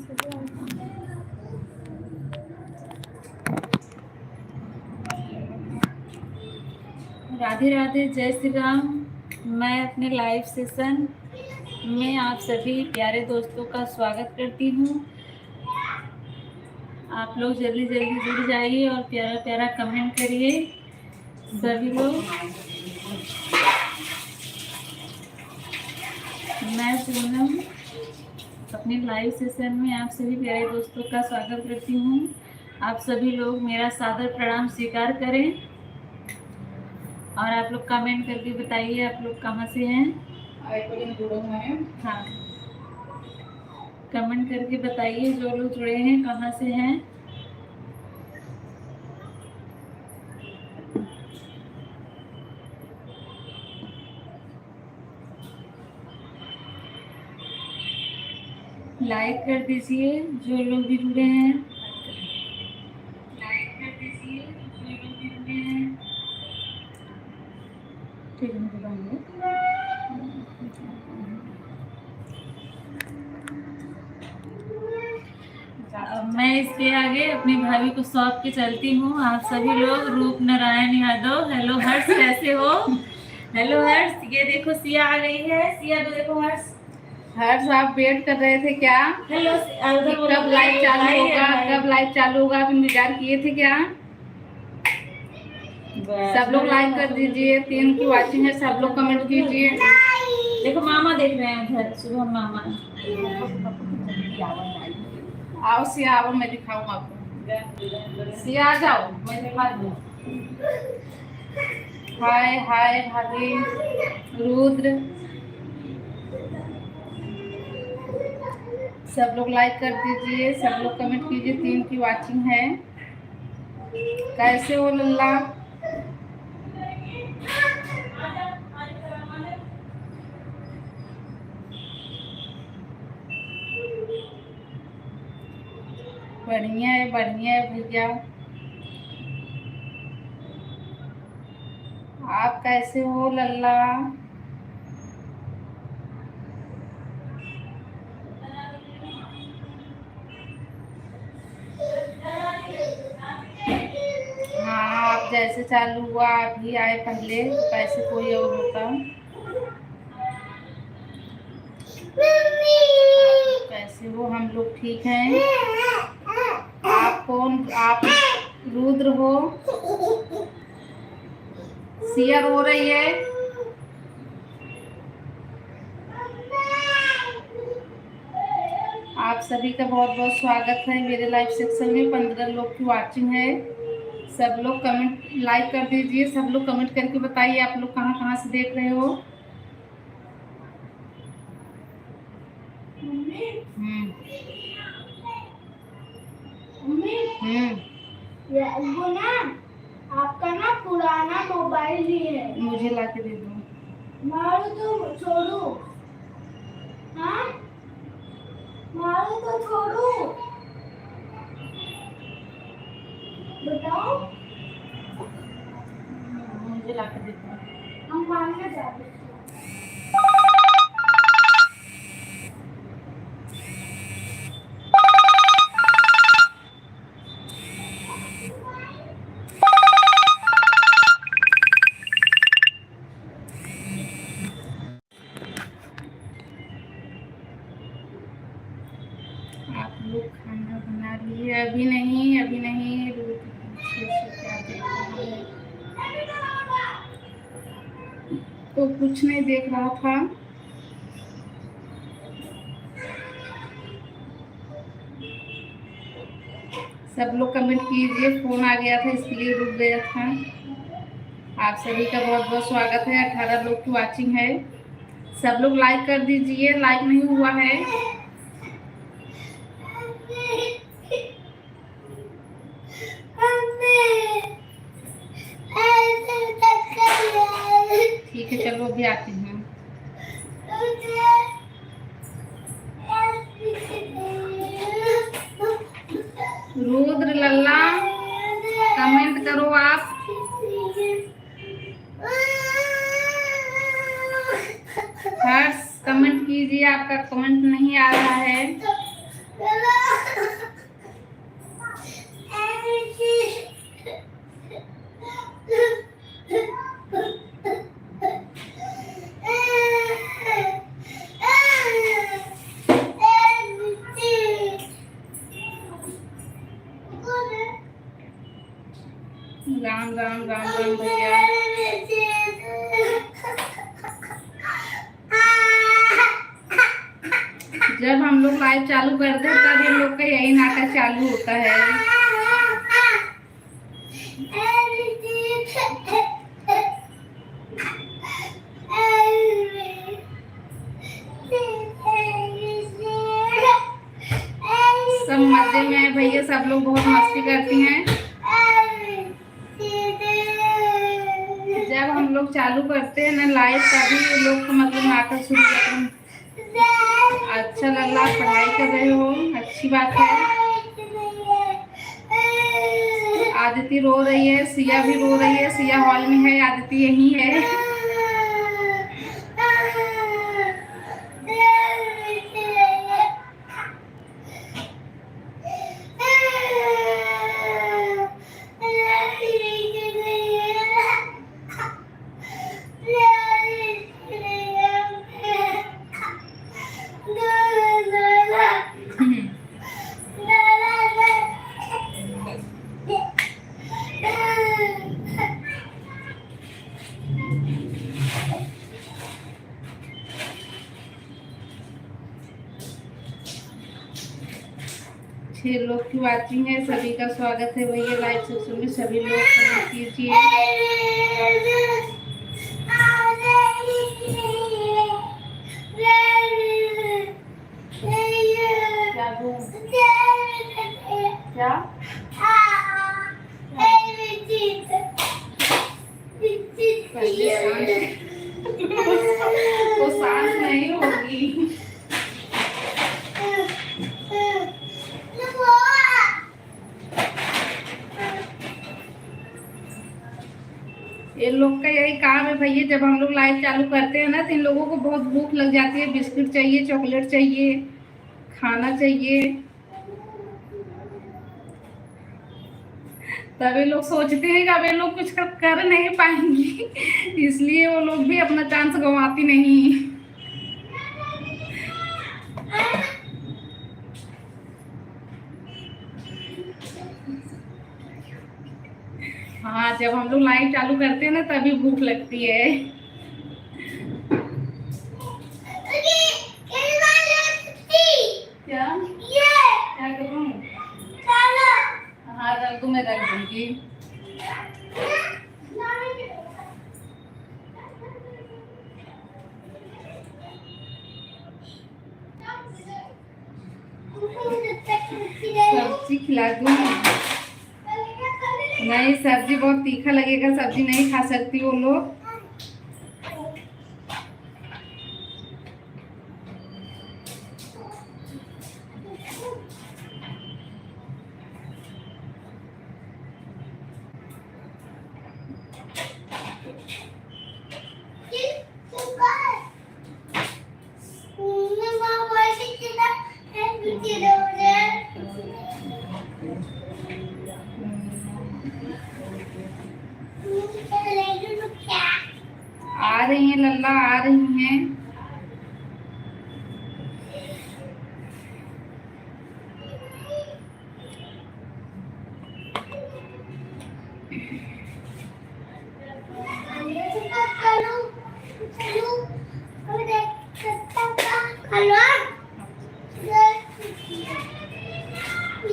राधे राधे, जय श्री राम। मैं अपने लाइव सेशन में आप सभी प्यारे दोस्तों का स्वागत करती हूँ। आप लोग जल्दी जल्दी जुड़ जाइए और प्यारा प्यारा कमेंट करिए सभी लोग। मैं पूनम अपने लाइव सेशन में आप सभी प्यारे दोस्तों का स्वागत करती हूँ। आप सभी लोग मेरा सादर प्रणाम स्वीकार करें और आप लोग कमेंट करके बताइए आप लोग कहाँ से हैं। हाँ, कमेंट करके बताइए जो लोग जुड़े हैं कहाँ से हैं। लाइक कर दीजिए जो लोग भी जुड़े हैं। लाइक कर दीजिए जो लोग भी जुड़े हैं। ठीक है, बताइए। मैं इसके आगे अपनी भाभी को सौंप के चलती हूँ। आप सभी लोग रूप नारायण यादव, हेलो हर्ष, कैसे हो? हेलो हर्ष, ये देखो सिया आ गई है। सिया को देखो हर्ष। हर्ष, आप वेट कर रहे थे क्या? हेलो, कब लाइव चालू होगा, कब लाइव चालू होगा, आप इंतजार किए थे क्या? सब लोग लाइक कर दीजिए। 3 की वॉचिंग है, सब लोग कमेंट कीजिए। देखो मामा देख रहे हैं उधर, शुभम मामा। आओ सिया, आओ, मैं दिखाऊं आपको। सिया आ जाओ, मैं दिखा दूं। हाय हाय भाभी रुद्र, सब लोग लाइक कर दीजिए, सब लोग कमेंट कीजिए। 3 की वॉचिंग है। कैसे हो लल्ला? बढ़िया है भैया। आप कैसे हो लल्ला? हाँ, आप जैसे चालू हुआ आप ही आए पहले, कैसे कोई और होता। कैसे हो? हम लोग ठीक हैं। आप कौन? आप रुद्र हो? सिया रो रही है। आप सभी का बहुत बहुत स्वागत है मेरे लाइव सेक्शन में। 15 लोग की वॉचिंग है। सब लोग कमेंट लाइक कर दीजिए। सब लोग कमेंट करके बताइए आप लोग कहाँ कहाँ से देख रहे हो। वो ना आपका ना पुराना मोबाइल ही है, मुझे ला के दे दो। मारो तो छोड़ो। हाँ, मारो तो छोड़ो। बताओ, मुझे ला के दे दो। हम मांगने जाते हैं। आप लोग खाना बना लिए? अभी नहीं, अभी नहीं। तो कुछ नहीं देख रहा था। सब लोग कमेंट कीजिए। फोन आ गया था इसलिए रुक गया था। आप सभी का बहुत बहुत स्वागत है। 18 लोग की वॉचिंग है। सब लोग लाइक कर दीजिए। लाइक नहीं हुआ है। ठीक है, चलो अभी आती हूँ। रुद्र लल्ला कमेंट करो आप। हर्ष कमेंट कीजिए, आपका कमेंट नहीं आ रहा है। राम राम राम राम भैया। जब हम लोग लाइव चालू करते हैं तब इन लोग का यही नाटक चालू होता है। सब मजे में है भैया, सब लोग बहुत मस्ती करती हैं। जब हम लोग चालू करते हैं ना लाइव तभी ये लोग को मतलब नाटक शुरू करते हैं। अच्छा लल्ला, पढ़ाई कर रहे हो, अच्छी बात है। आदिति रो रही है, सिया भी रो रही है। सिया हॉल में है, आदिति यही है। छह लोग की वाचिंग है, सभी का स्वागत है भैया। लाइव सेक्शन में सभी लोग कमेंट कीजिए। क्या वो सांस नहीं होगी। ये लोग का यही काम है भैया, जब हम लोग लाइव चालू करते हैं ना तो इन लोगों को बहुत भूख लग जाती है। बिस्किट चाहिए, चॉकलेट चाहिए, खाना चाहिए। तब ये लोग सोचते हैं कि अब ये लोग कुछ कर नहीं पाएंगी, इसलिए वो लोग भी अपना चांस गंवाती नहीं। हाँ, जब हम लोग लाइव चालू करते हैं ना तभी भूख लगती है। क्या क्या करूँ? हाँ, रख दूँ, मैं रख दूंगी। सब्जी खिला दूँ? नहीं, सब्जी बहुत तीखा लगेगा, सब्जी नहीं खा सकती वो लोग। आ रही हैं लल्ला, आ रही हैं।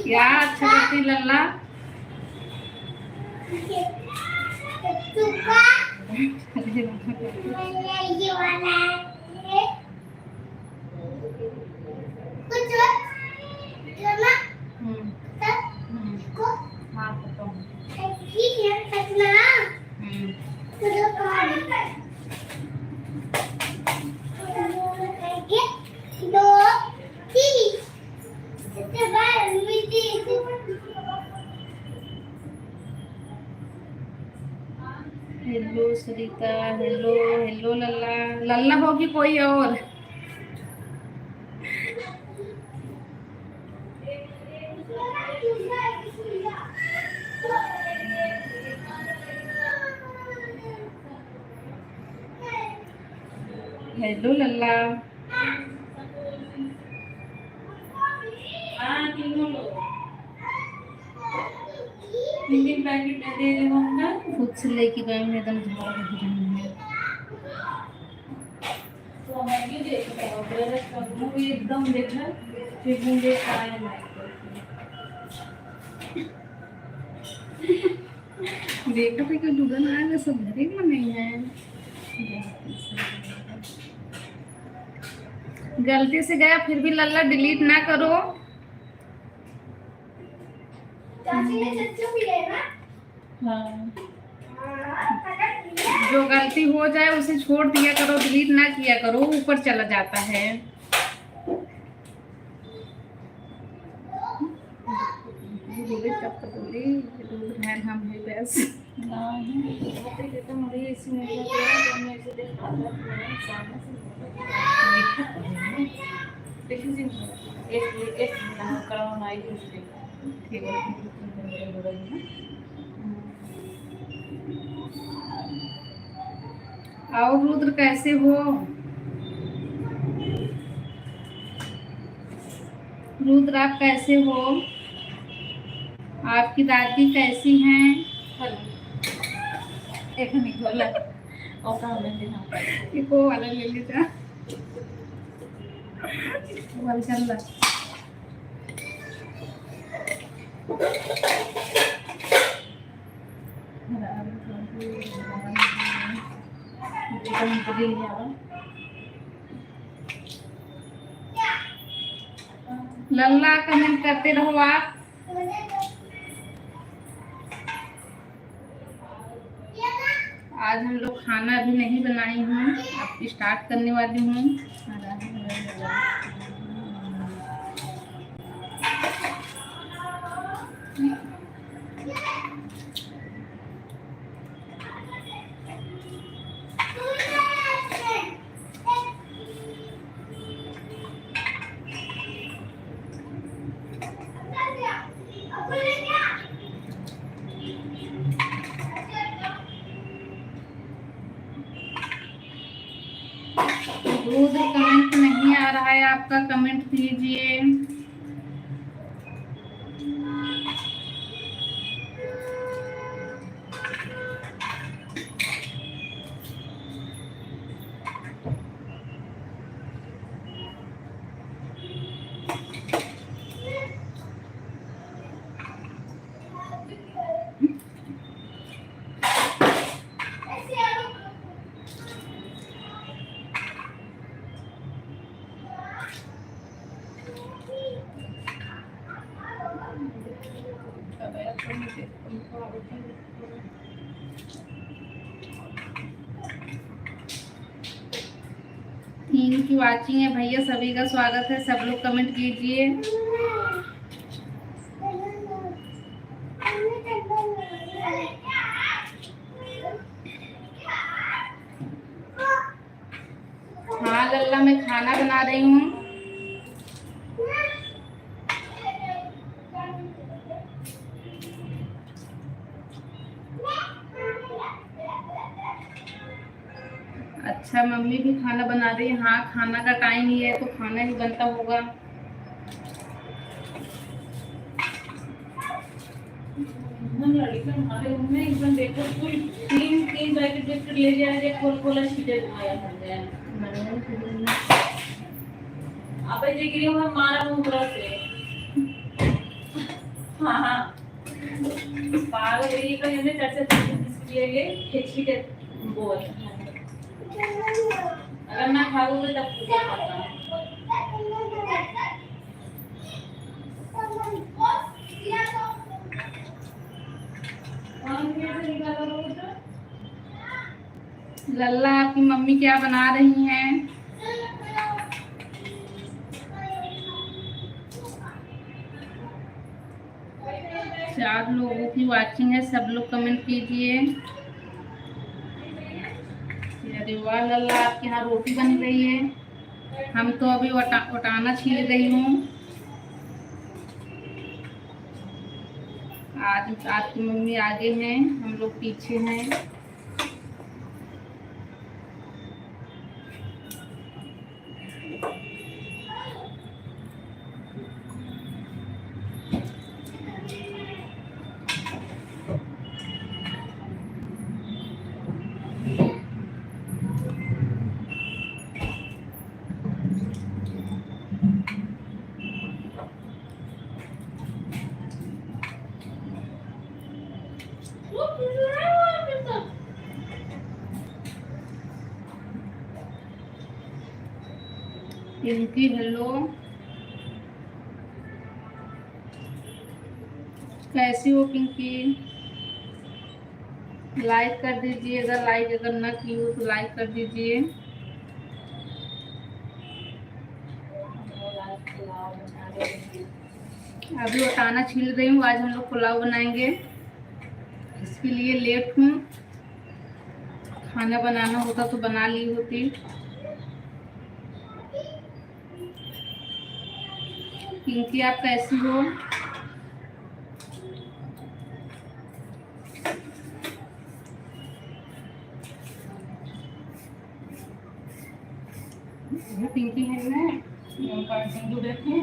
क्या अच्छा करती लल्ला? ये वाला है कुछ को हाँ, पता है। ठीक है सपना दो तीन इसके बाद हेलो सरिता, हेलो हेलो लल्ला। लल्ला होगी कोई और? हेलो लल्ला। हाँ तीनों लोग 3 पैकेट दे दे दूंगा। खुद से लेके गए हैं एकदम झाड़ रही है। तो मैगी देखो ब्रदर का मूवी एकदम देखा फिर मुझे खाया लाइक देखा था कि दुगन आएगा सब घरे में नहीं है। गलती से गया फिर भी लल्ला डिलीट ना करो। चाची ये सच्चू भी है ना? हाँ जो गलती हो जाए उसे छोड़ दिया करो, डिलीट ना किया करो, ऊपर चला जाता है। बोले तब तो बोली दूध है हम है बस। नहीं होते कहते मुझे इसी में क्या किया तो मैं इसे देखा था देखिए जी एक कराना आई थी ठीक है। और रुद्र कैसे हो? रुद्र आप कैसे हो? आपकी दादी कैसी हैं? एक निकोला और काम में देना एक वो वाला ले लीजिए। वाला चल रहा। लल्ला कमेंट करते रहो आप। आज हम लोग खाना अभी नहीं बनाई हूँ, अब स्टार्ट करने वाली हूँ। रुद्र कमेंट नहीं आ रहा है आपका, कमेंट कीजिए। की वाचिंग है भैया, सभी का स्वागत है। सब लोग कमेंट कीजिए। हाँ लल्ला मैं खाना बना रही हूँ। अच्छा मम्मी भी खाना बना रही है। हाँ खाना का टाइम ही है तो खाना ही बनता होगा। देखो तीन पैकेट ले जाए खोला छीटे आप जे मारा मुंह से हाँ हाँ पागल ये का हमने चर्चा लिए खिचड़ी के बोल अगर ना खाओगे तब क्या पता लल्ला आपकी मम्मी क्या बना रही हैं? चार लोगों की वाचिंग है, सब लोग कमेंट कीजिए। अरे वाह लल्ला आपके यहाँ रोटी बन रही है। हम तो अभी वटाना छील रही हूँ। आज आपकी मम्मी आगे हैं, हम लोग पीछे हैं। पिंकी हेलो, कैसी हो पिंकी? लाइक कर दीजिए, अगर ना की हो तो लाइक कर दीजिए। अभी वटाना छील रही हूँ, आज हम लोग पुलाव बनाएंगे, इसके लिए लेट हूँ। खाना बनाना होता तो बना ली होती। पिंकी आप कैसी हो? पिंकी है ना, सिंदूर रखे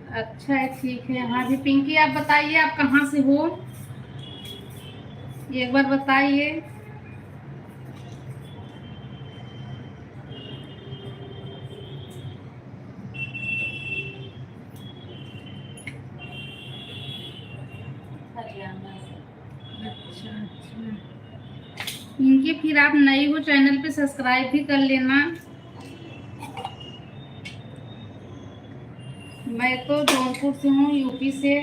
अच्छा है, ठीक है। हाँ जी पिंकी आप बताइए, आप कहाँ से हो, एक बार बताइए। अच्छा अच्छा पिंकी, फिर आप नई हो चैनल पे सब्सक्राइब भी कर लेना। मैं तो जौनपुर से हूँ, यूपी से।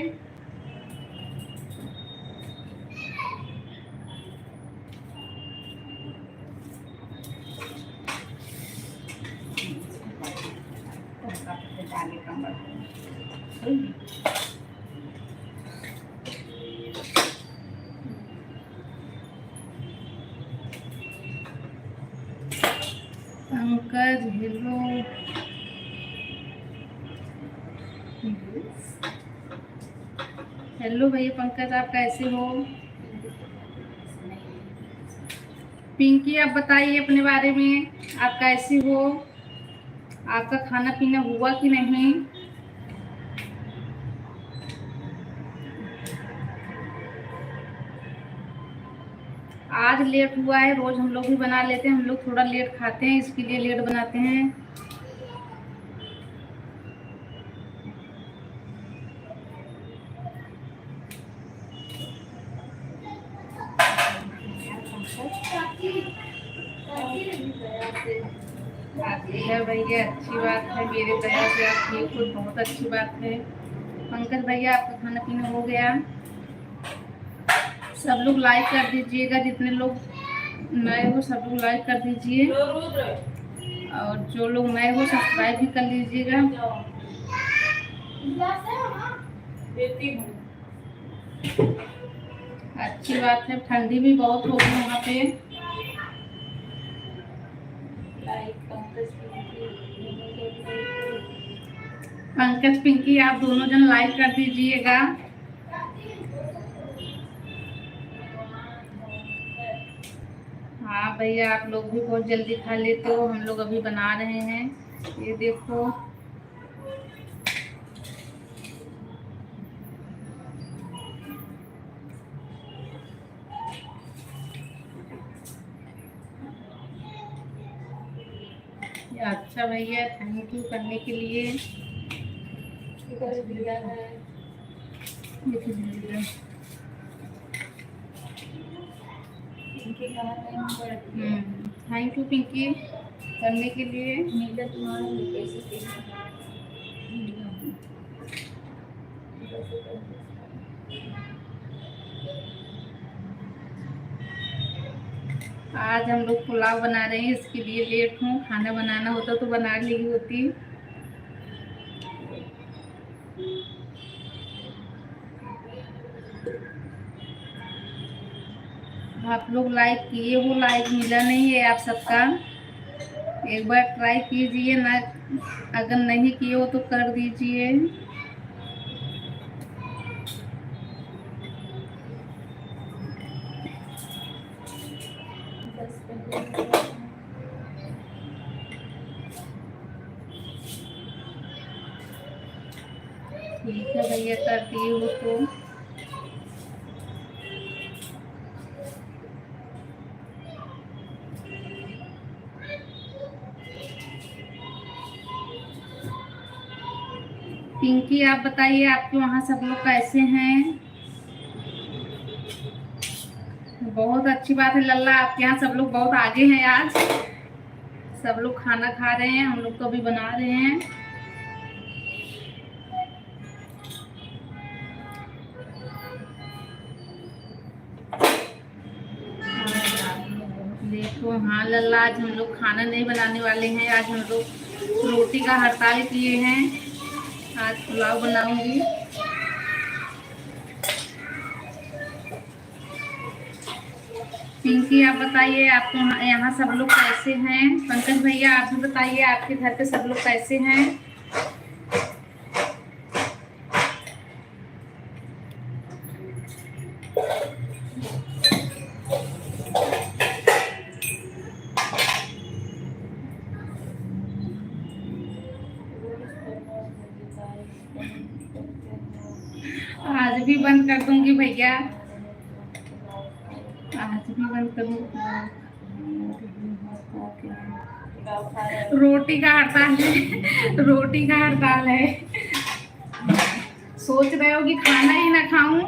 पंकज हेलो, हेलो भैया पंकज आप कैसे हो? पिंकी आप बताइए अपने बारे में, आप कैसी हो, आपका खाना पीना हुआ कि नहीं? आज लेट हुआ है, रोज हम लोग भी बना लेते हैं, हम लोग थोड़ा लेट खाते हैं, इसके लिए लेट बनाते हैं। भैया अच्छी बात है, मेरे दया से आप ठीक हो, बहुत अच्छी बात है। पंकज भैया आपका खाना पीना हो गया? सब लोग लाइक कर दीजिएगा, जितने लोग नए हो सब लोग लाइक कर दीजिए, और जो लोग नए हो सब्सक्राइब भी कर लीजिएगा। अच्छी बात है, ठंडी भी बहुत हो गई वहाँ पे। पंकज पिंकी आप दोनों जन लाइक कर दीजिएगा। हाँ भैया आप लोग भी बहुत जल्दी खा लेते हो, हम लोग अभी बना रहे हैं, ये देखो। अच्छा भैया थैंक यू करने के लिए। थैंक यू पिंकी करने के लिए। आज हम लोग पुलाव बना रहे हैं, इसके लिए लेट हूँ, खाना बनाना होता तो बना ली होती। आप लोग लाइक किए हो, लाइक मिला नहीं है आप सबका, एक बार ट्राई कीजिए ना, अगर नहीं किए हो तो कर दीजिए। ठीक है भैया कर दिए हो तो। पिंकी आप बताइए आपके वहाँ सब लोग कैसे हैं? बहुत अच्छी बात है लल्ला, आपके यहाँ सब लोग बहुत आगे हैं। आज सब लोग खाना खा रहे हैं, हम लोग तो अभी बना रहे हैं। देखो हाँ लल्ला, आज हम लोग खाना नहीं बनाने वाले हैं। आज हम लोग रोटी का हड़ताल किए हैं। आज पुलाव बनाऊंगी। पिंकी आप बताइए आपके यहाँ सब लोग कैसे हैं? पंकज भैया आप भी बताइए आपके घर पे सब लोग कैसे हैं? आज भी बंद कर दूंगी भैया, आज भी बंद करूंगी। रोटी का हड़ताल है, रोटी का हड़ताल है। सोच रहे हो कि खाना ही ना खाऊं?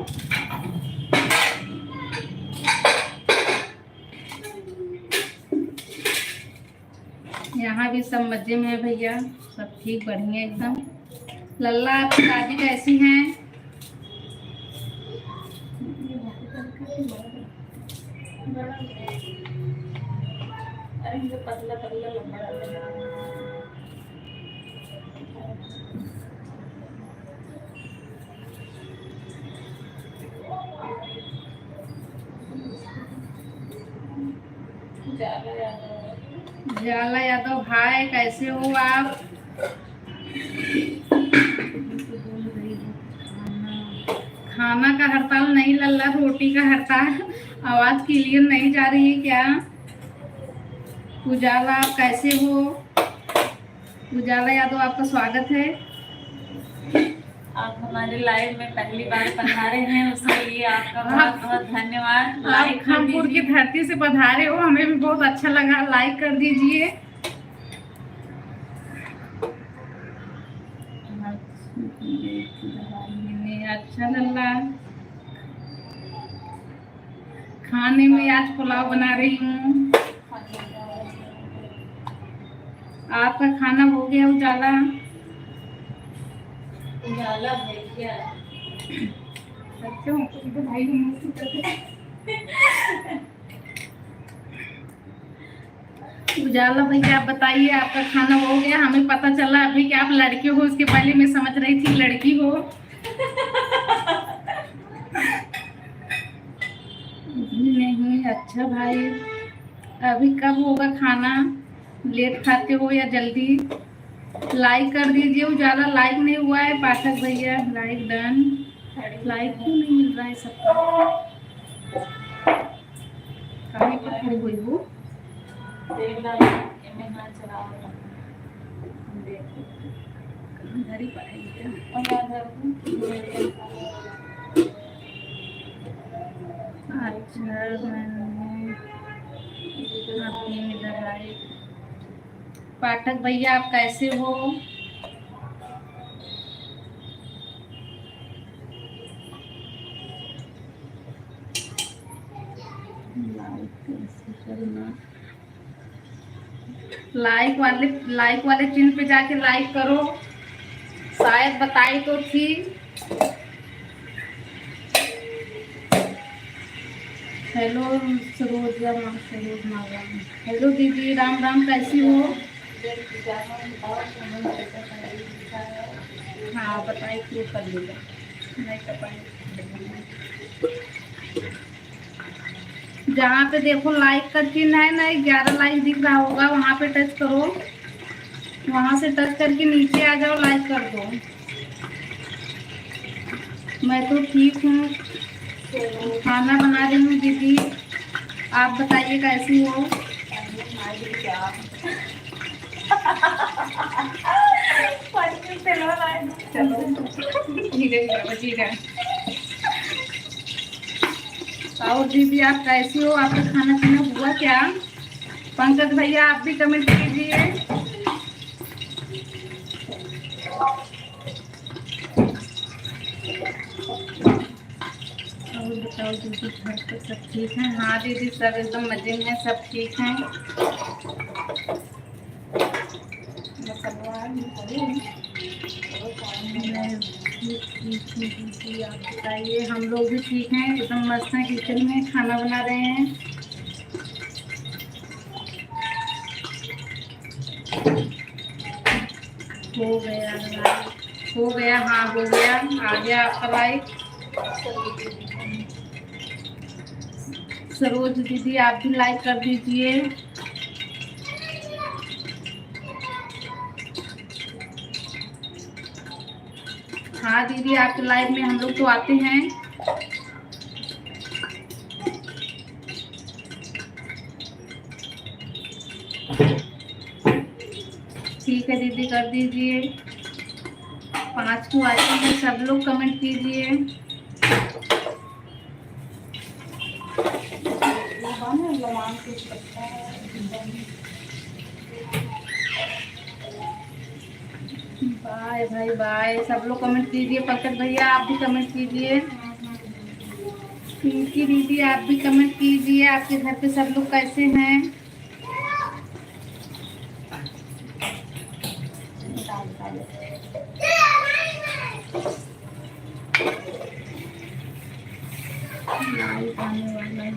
यहाँ भी सब मजे में है भैया, सब ठीक बढ़िया एकदम। लल्ला आपकी दादी कैसी हैं? पतला पतला लंबा जाला यादव भाई कैसे हो आप? खाना का हड़ताल नहीं लल्ला, रोटी का हड़ताल। आवाज क्लियर नहीं जा रही है क्या? उजाला आप कैसे हो? उजाला यादव आपका स्वागत है। आप हमारे लाइव में पहली बार पधारे हैं, उसके लिए आपका बहुत बहुत धन्यवाद। आप खानपुर की धरती से पधारे हो, हमें भी बहुत अच्छा लगा। लाइक कर दीजिए। अच्छा लल्ला, खाने में आज पुलाव बना रही हूँ। आपका खाना हो गया उजाला? उजाला भैया उजाला भैया आप बताइए आपका खाना हो गया? हमें पता चला अभी कि आप लड़के हो, उसके पहले मैं समझ रही थी लड़की हो। नहीं अच्छा भाई, अभी कब होगा खाना? लेट खाते हो या जल्दी? लाइक कर दीजिए उजाला, लाइक नहीं हुआ है। पाठक भैया लाइक डन। लाइक क्यों नहीं मिल रहा है सबका? कहीं पर खड़ी हुई हो? घरी पाठक भैया आप कैसे हो? लाइक वाले चिन्ह पे जाके लाइक करो। शायद बताई तो थी। हेलो सरोज माला। हेलो दीदी, राम राम, कैसी हो? हाँ बताइए क्यों कर लीजिए, नहीं कर पाएंगे। जहाँ पे देखो लाइक का चिन्ह है ना, 11 लाइक दिख रहा होगा, वहाँ पे टच करो। वहाँ से टच करके नीचे आ जाओ, लाइक कर दो। मैं तो ठीक हूँ, खाना बना रही हूँ दीदी, आप बताइए कैसी हो? ठीक है। और दीदी आप कैसी हो? आपका खाना पीना हुआ क्या? पंकज भैया आप भी कमेंट कीजिए। और बताओ दीदी, घर पर सब ठीक है? हाँ दीदी, सब एकदम मजे में, सब ठीक हैं। मैं भी ठीक हूँ दीदी, आप बताइए। हम लोग भी ठीक हैं, एकदम मस्त हैं, किचन में खाना बना रहे हैं। हो गया लाइक? हो गया, हाँ हो गया, आ गया आपका लाइक। सरोज दीदी आप भी लाइक कर दीजिए। हाँ दीदी, आपके लाइव में हम लोग तो आते हैं। ठीक है दीदी, कर दीजिए। 5 को आते हैं, सब लोग कमेंट कीजिए। बाय भाई बाय, सब लोग कमेंट कीजिए। पंकज भैया आप भी कमेंट कीजिए। पिंकी दीदी आप भी कमेंट कीजिए, आपके घर पे सब लोग कैसे हैं? लाइव आने वाला है।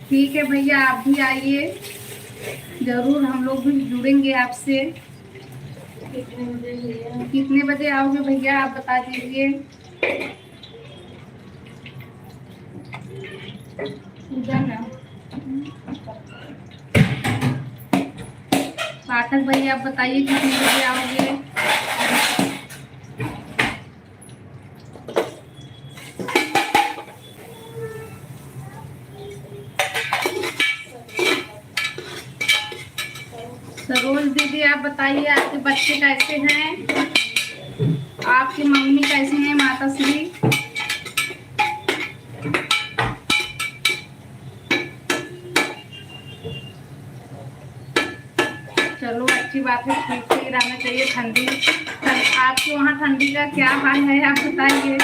ठीक है भैया, आप भी आइए, जरूर हम लोग भी जुड़ेंगे आपसे। कितने बजे भैया? कितने बजे आओगे भैया, आप बता दीजिए। पाठक भैया आप बताइए कितने बजे आओगे। सरोज दीदी आप बताइए, आपके बच्चे कैसे हैं? आपकी मम्मी कैसी हैं, माता श्री? चलो अच्छी बात है, ठीक ही रहना चाहिए। ठंडी, आपके वहाँ ठंडी का क्या हाल है, आप बताइए।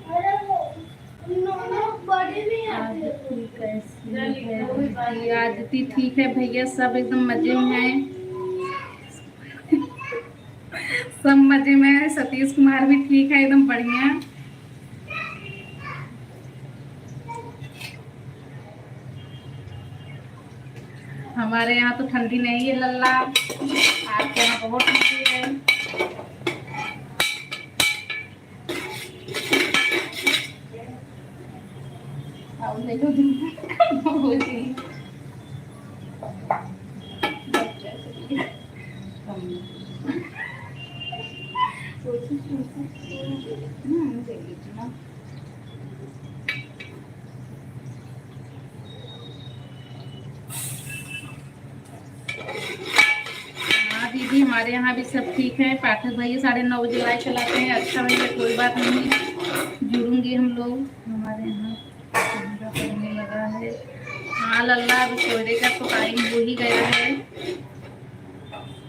अरे वो बड़ी भी आती है। आदिति ठीक है भैया, सब एकदम मजे में हैं। सब मजे में है। सतीश कुमार भी ठीक है, एकदम बढ़िया। हमारे यहाँ तो ठंडी नहीं है लल्ला, आपके यहाँ बहुत ठंडी है। हाँ दीदी, हमारे यहाँ भी सब ठीक है। पाठक भैया 9:30 बजे लाइव चलाते हैं। अच्छा भैया, कोई बात नहीं, जुड़ूंगी हम लोग। हमारे यहाँ ठंडा पड़ने लगा है। हाँ लल्ला, अभी सोने का तो टाइम हो ही गया है।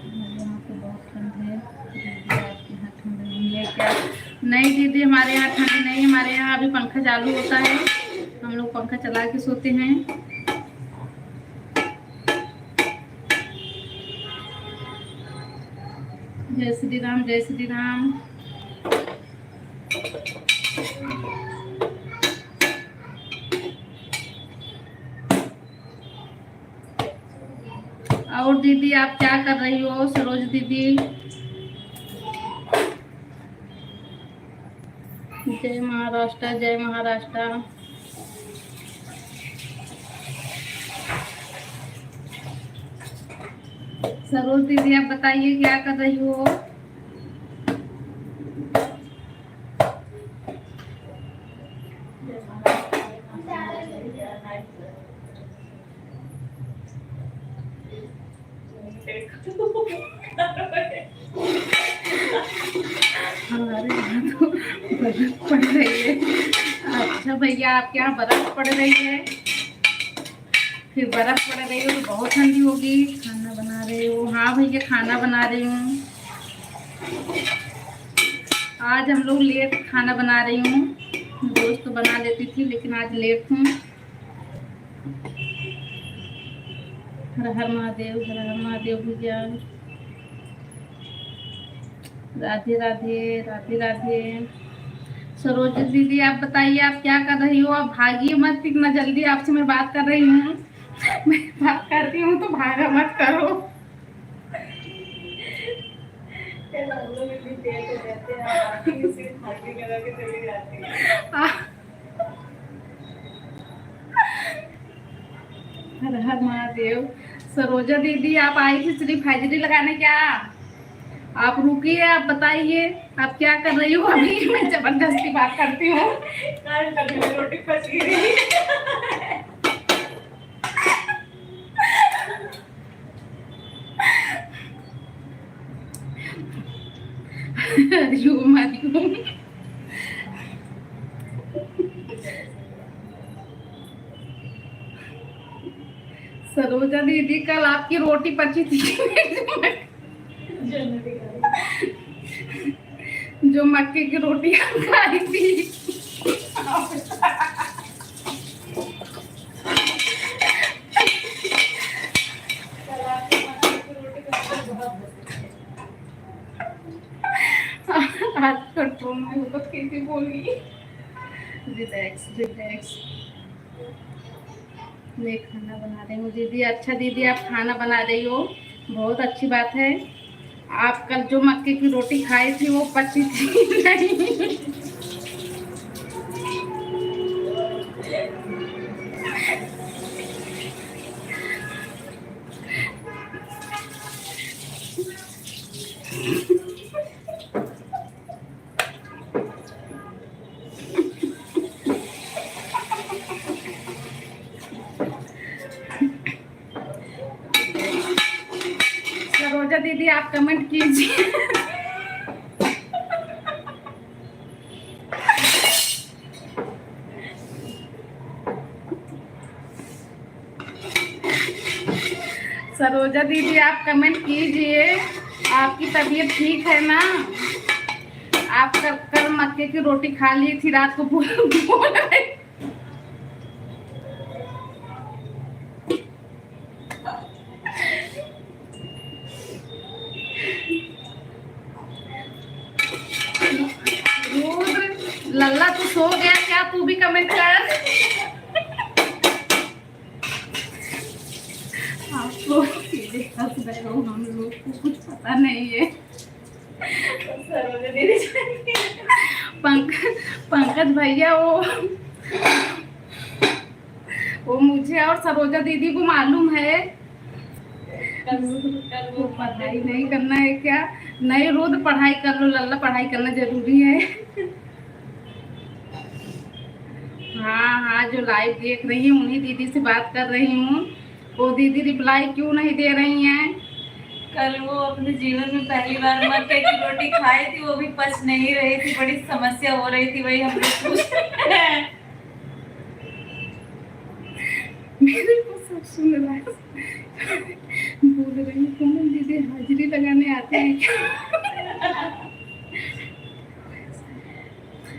हमारे यहाँ तो बहुत ठंड है। दीदी आपके यहाँ ठंड नहीं है क्या? नहीं दीदी, हमारे यहाँ ठंड नहीं है। हमारे यहाँ अभी पंखा चालू होता है, हम लोग पंखा चला के सोते हैं। जय श्री राम, जय श्री राम। और दीदी आप क्या कर रही हो? सरोज दीदी जय महाराष्ट्र, जय महाराष्ट्र। सरोज दीदी आप बताइए क्या कर रही हो? हमारे यहाँ तो बर्फ पड़ रही है। अच्छा भैया, आपके यहाँ बर्फ पड़ रही है? फिर बर्फ पड़ रही हो तो बहुत ठंडी होगी। खाना बना रही हो? हाँ भैया खाना बना रही हूँ। आज हम लोग लेट खाना बना रही हूँ। रोज तो बना लेती थी लेकिन आज लेट हूँ। हर हर महादेव, हर हर महादेव भैया। राधे राधे, राधे राधे। सरोज दीदी आप बताइए आप क्या कर रही हो? आप भागिए मत, इतना जल्दी आपसे मैं बात कर रही हूँ। मैं बात करती हूँ तो भागा मत करो। हर हर महादेव। सरोजा दीदी आप आई थी सिर्फ हाजिरी लगाने क्या? आप रुकिए, आप बताइए आप क्या कर रही हो? अभी मैं जबरदस्ती बात करती हूँ। रोटी फंस गई। हरिओम हरिओम। सरोजा दीदी कल आपकी रोटी पची थी जो मक्के की रोटी खाई थी। आज कंट्रोल में होगा कैसे बोली। Relax relax. मैं खाना बना रही हूँ दीदी। अच्छा दीदी आप खाना बना रही हो, बहुत अच्छी बात है। आप कल जो मक्के की रोटी खाई थी वो पची थी नहीं? सरोजा दीदी आप कमेंट कीजिए। सरोजा दीदी आप कमेंट कीजिए, आपकी तबीयत ठीक है ना? आप कल मक्के की रोटी खा ली थी रात को बोल रहे। लल्ला तू सो गया क्या? तू भी कमेंट कर। आप लोग सीधे हंस रहे हो, हम लोग को कुछ पता नहीं है। पंकज भैया वो मुझे और सरोजा दीदी को मालूम है। वो पढ़ाई नहीं करना है क्या? नहीं रोज पढ़ाई कर लो लल्ला, पढ़ाई करना जरूरी है। हाँ हाँ जो लाइव देख रही हूँ उन्हीं दीदी से बात कर रही हूँ। वो दीदी रिप्लाई क्यों नहीं दे रही हैं? कल वो अपने जीवन में पहली बार मक्के की रोटी खाई थी, वो भी पच नहीं रही थी, बड़ी समस्या हो रही थी, वही हम लोग पूछ रहे हैं। मेरे को सब सुन रहा है। बोल रही हूँ कौन दीदी हाजिरी लगाने आते हैं क्या?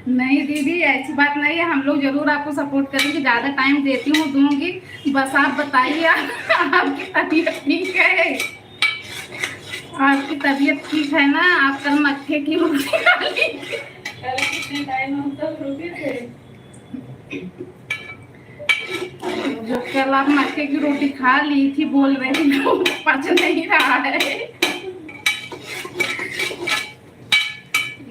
नहीं दीदी ऐसी बात नहीं है, हम लोग जरूर आपको सपोर्ट करेंगे, ज्यादा टाइम देती हूँ दूंगी। बस आप बताइए आपकी तबीयत ठीक है? आपकी तबीयत ठीक है ना? आप कल मक्के की रोटी खा ली? कल कितने टाइम हम सब रुके थे? जो कल आप मक्के की रोटी खा ली थी बोल रही थी वो पच नहीं रहा है,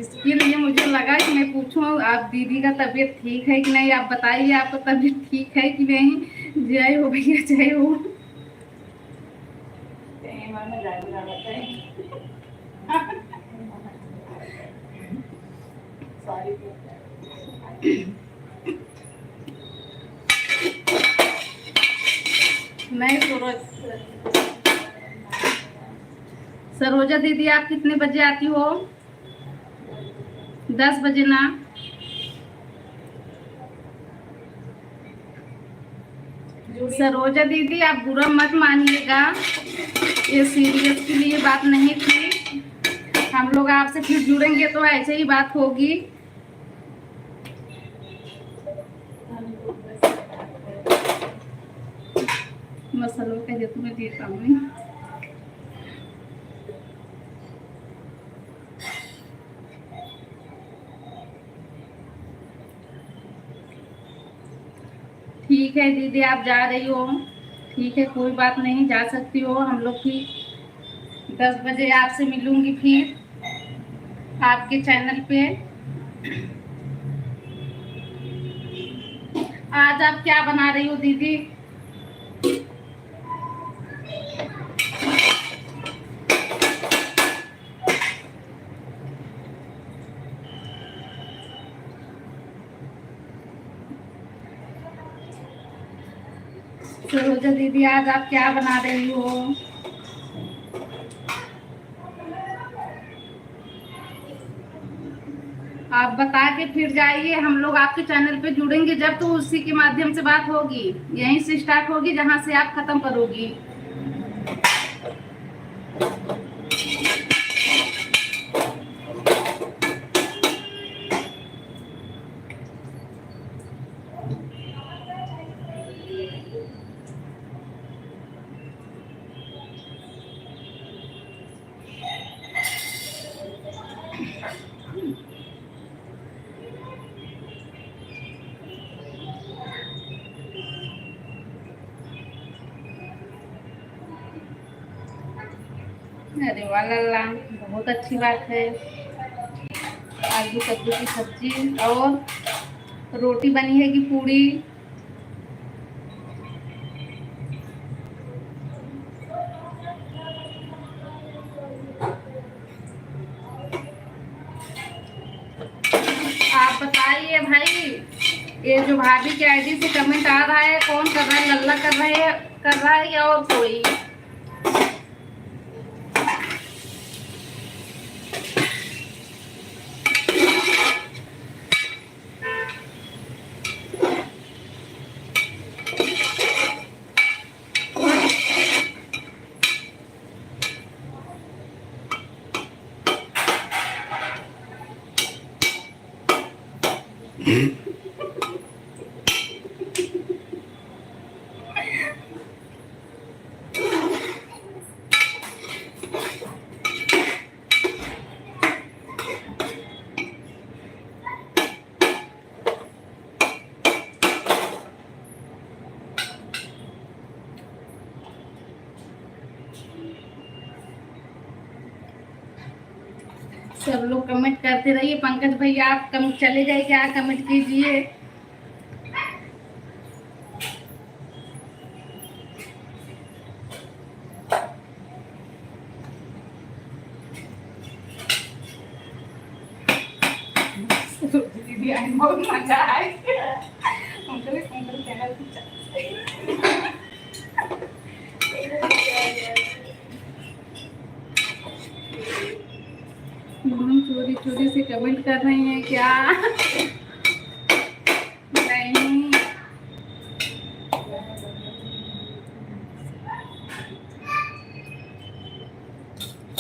इसके लिए मुझे लगा कि मैं पूछूं आप दीदी का तबीयत ठीक है कि नहीं। आप बताइए आपका तबीयत ठीक है कि नहीं? जय हो भैया जय हो। नहीं सरोजा दीदी आप कितने बजे आती हो? 10 बजे ना? सरोजा दीदी आप बुरा मत मानिएगा, ये सीरियस के लिए बात नहीं थी। हम लोग आपसे फिर जुड़ेंगे तो ऐसे ही बात होगी। मसलों का जो तुम्हें देता हूँ। ठीक है दीदी आप जा रही हो, ठीक है कोई बात नहीं, जा सकती हो। हम लोग की 10 बजे आपसे मिलूंगी फिर आपके चैनल पे। आज आप क्या बना रही हो दीदी? सरोजा दीदी आज आप क्या बना रही हो? आप बता के फिर जाइए, हम लोग आपके चैनल पे जुड़ेंगे जब, तो उसी के माध्यम से बात होगी, यहीं से स्टार्ट होगी जहां से आप खत्म करोगी। अरे वाह लल्ला, बहुत अच्छी बात है। आलू कद्दू की सब्जी और रोटी बनी है कि पूड़ी? आप बताइए भाई, ये जो भाभी के आईडी से कमेंट आ रहा है, कौन कर रहा है? लल्ला कर रहा है या और कोई? सब लोग कमेंट करते रहिए। पंकज भैया आप चले जाए क्या, कमेंट कीजिए। दीदी आज बहुत मजा आए। चैनल चोरी चोरी से कमेंट कर रहे हैं क्या? नहीं,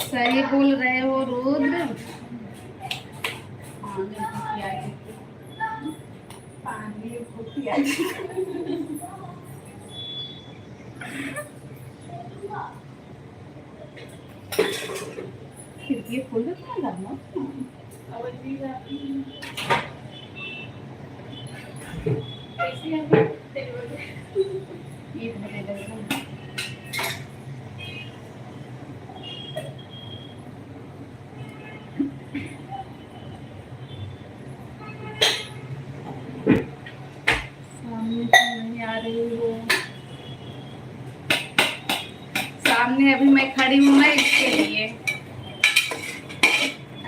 सही बोल रहे हो रुद्र। खिड़की खोल दो ना। सामने से नहीं आ रही हो? सामने अभी मैं खड़ी हूँ ना, इसके लिए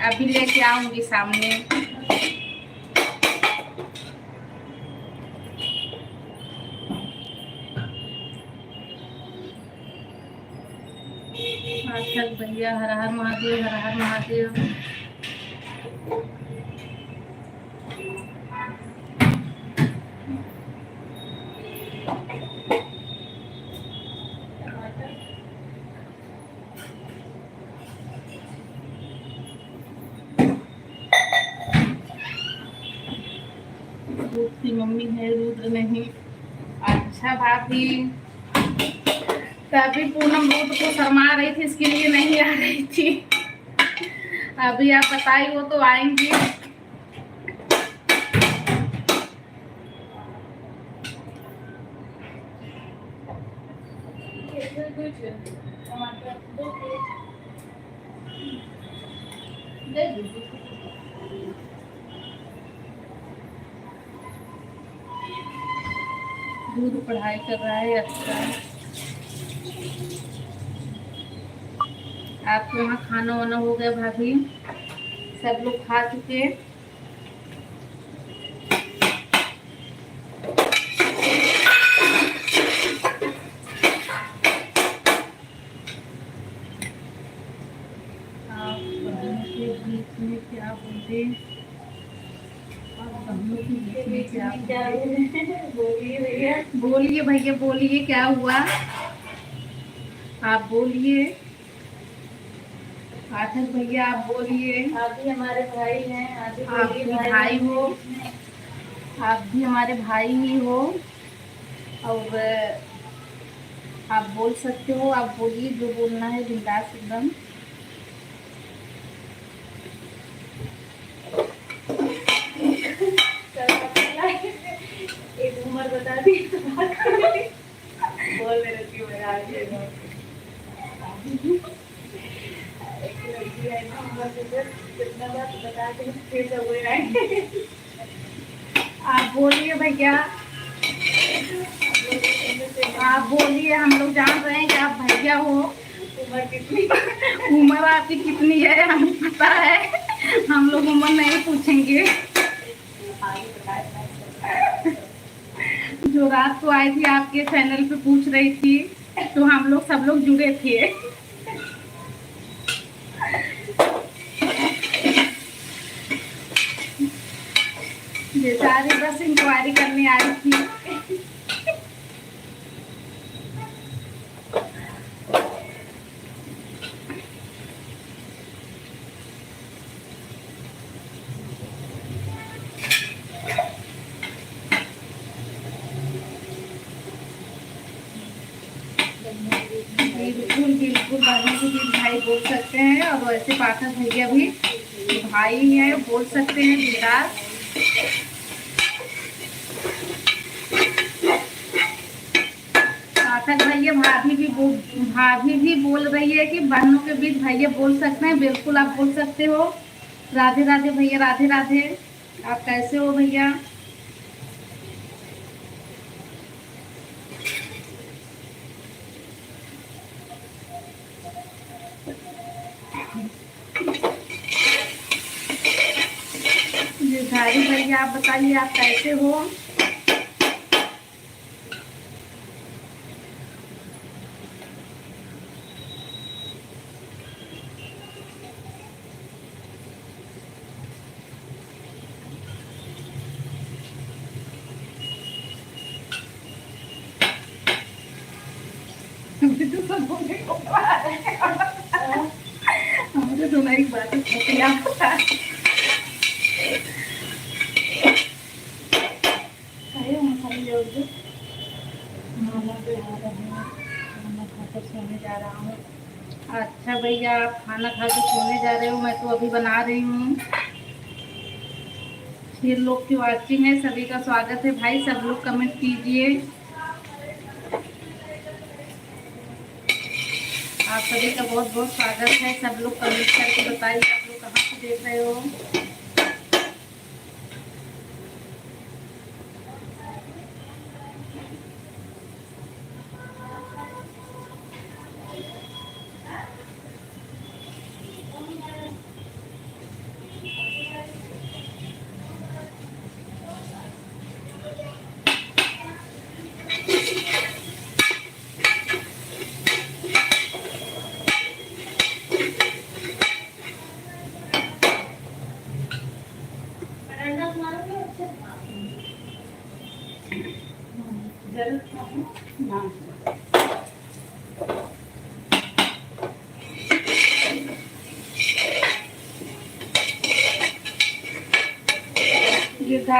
अभी लेके आऊंगी सामने। पाठक भैया हर हर महादेव, हर हर महादेव। की मम्मी है, रुद्र नहीं। अच्छा भाभी, तभी पूनम रुद्र को शर्मा रही थी, इसके लिए नहीं आ रही थी। अभी आप बताई वो तो आएंगी। दूध पढ़ाई कर रहा है। अच्छा, आपके वहाँ खाना वाना हो गया भाभी? सब लोग खा चुके? आप बहनों के बीच में क्या बोले? बोलिए भैया, बोलिए भैया, बोलिए क्या हुआ? आप बोलिए पाठक भैया, आप बोलिए। आप भी हमारे भाई हैं, आप भी आप भी भाई हो, आप भी हमारे भाई ही हो, और आप बोल सकते हो। आप बोलिए जो बोलना है, बिंदास एकदम। एक उम्र बता दी तो बोल रही थी मैं आज एक लड़की है ना, उम्र से कितना बात बता के फिर सब हो जाएंगे। आप बोलिए भैया, आप बोलिए। हम लोग जान रहे हैं कि आप भैया हो। उम्र कितनी? उम्र आपकी कितनी है हमें पता है, हम लोग उम्र नहीं पूछेंगे। आगे बताए। जो रात को आई थी आपके चैनल पे पूछ रही थी, तो हम लोग सब लोग जुड़े थे। ये सारी बस इंक्वायरी करने आई थी। बिल्कुल बिल्कुल, बहनों के बीच भाई बोल सकते हैं, और वैसे पाठक भैया भी भाई हैं, बोल सकते हैं बिंदास। पाठक भैया, भाभी भी बोल रही है कि बहनों के बीच भैया बोल सकते हैं। बिल्कुल आप बोल सकते हो। राधे राधे भैया, राधे राधे। आप कैसे हो भैया? गिरधारी भैया, आप बताइए आप कैसे हो? मुझे तो सब बोलने को मुझे तुम्हारी बात सोने जा रहा हूँ। अच्छा भैया, आप खाना खा के सोने जा रहे हो, मैं तो अभी बना रही हूँ। 6 लोग की वाचिंग है, सभी का स्वागत है भाई। सब लोग कमेंट कीजिए। आप सभी का बहुत बहुत स्वागत है। सब लोग कमेंट करके बताइए आप लोग कहाँ से देख रहे हो।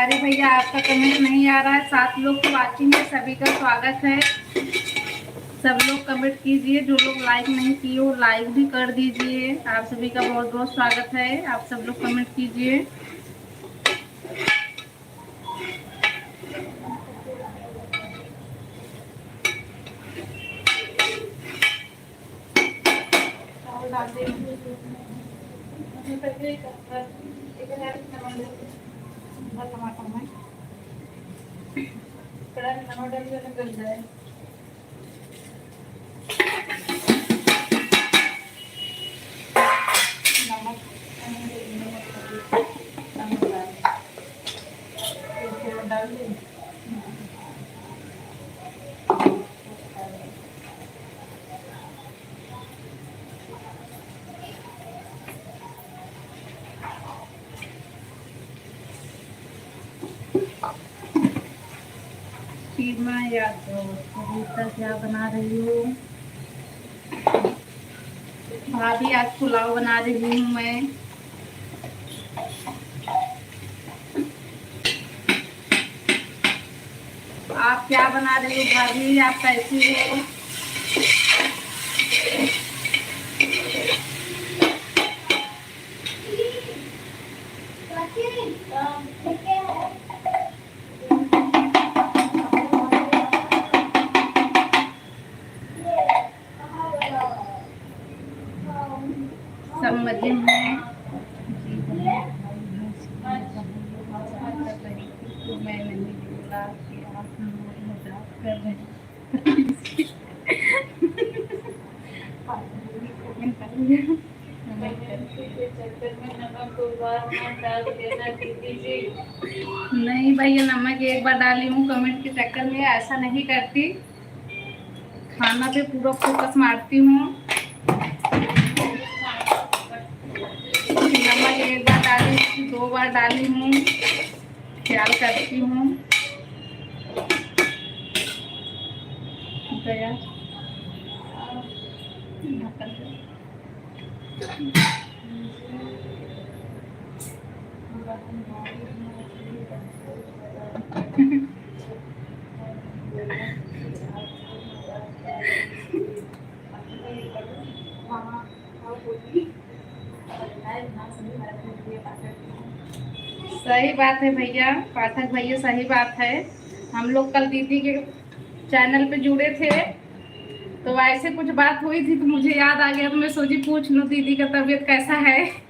तिवारी भैया आपका कमेंट नहीं आ रहा है। 7 लोग तो वाचिंग है, सभी का स्वागत है। सब लोग कमेंट कीजिए, जो लोग लाइक नहीं किए वो लाइक भी कर दीजिए। आप सभी का बहुत बहुत स्वागत है। आप सब लोग कमेंट कीजिए। टमाटर में गल जाए। डाल दें। सीमा यादव, कविता क्या बना रही हो? भाभी आज पुलाव बना रही हूँ मैं। आप क्या बना रही हो भाभी? आप कैसी हो? सब मजे में। तो मैं नहीं बोला कि आप मजाक कर रहे हैं। नहीं भैया, नमक एक बार डाली हूँ, कमेंट के चक्कर में ऐसा नहीं करती। खाना पे पूरा फोकस मारती हूँ। नमक एक बार डाली, 2 बार डाली हूँ, ख्याल करती हूँ। गया सही बात है भैया, पाठक भैया, सही बात है। हम लोग कल दीदी के चैनल पे जुड़े थे, तो ऐसे कुछ बात हुई थी तो मुझे याद आ गया, तो मैं सोची पूछ लूं दीदी का तबीयत कैसा है।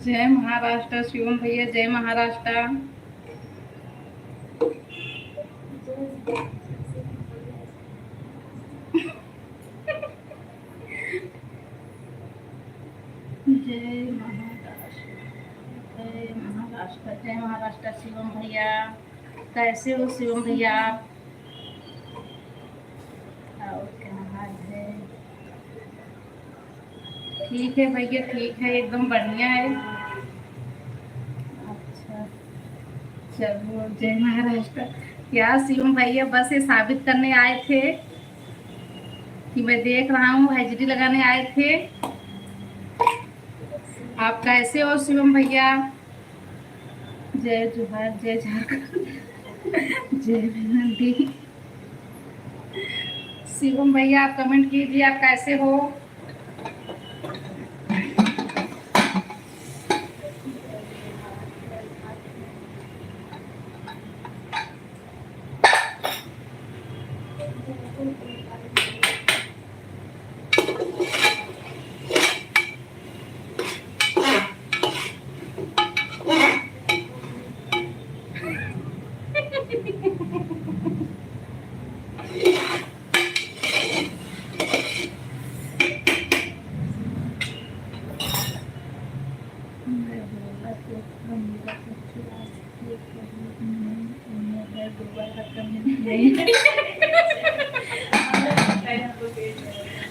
जय महाराष्ट्र शिवम भैया, जय महाराष्ट्र। जय महाराष्ट्र, जय महाराष्ट्र, जय महाराष्ट्र शिवम भैया। कैसे हो शिवम भैया? और क्या हाल है? ठीक है भैया, ठीक है, एकदम बढ़िया है। अच्छा, चलो जय महाराष्ट्र। क्या शिवम भैया बस ये साबित करने आए थे कि मैं देख रहा हूँ, हाजिरी लगाने आए थे। आप कैसे हो शिवम भैया? जय जोहार, जय झारखंड, जय नंदी। शिवम भैया आप कमेंट कीजिए, आप कैसे हो? दोबारा कमेंट नहीं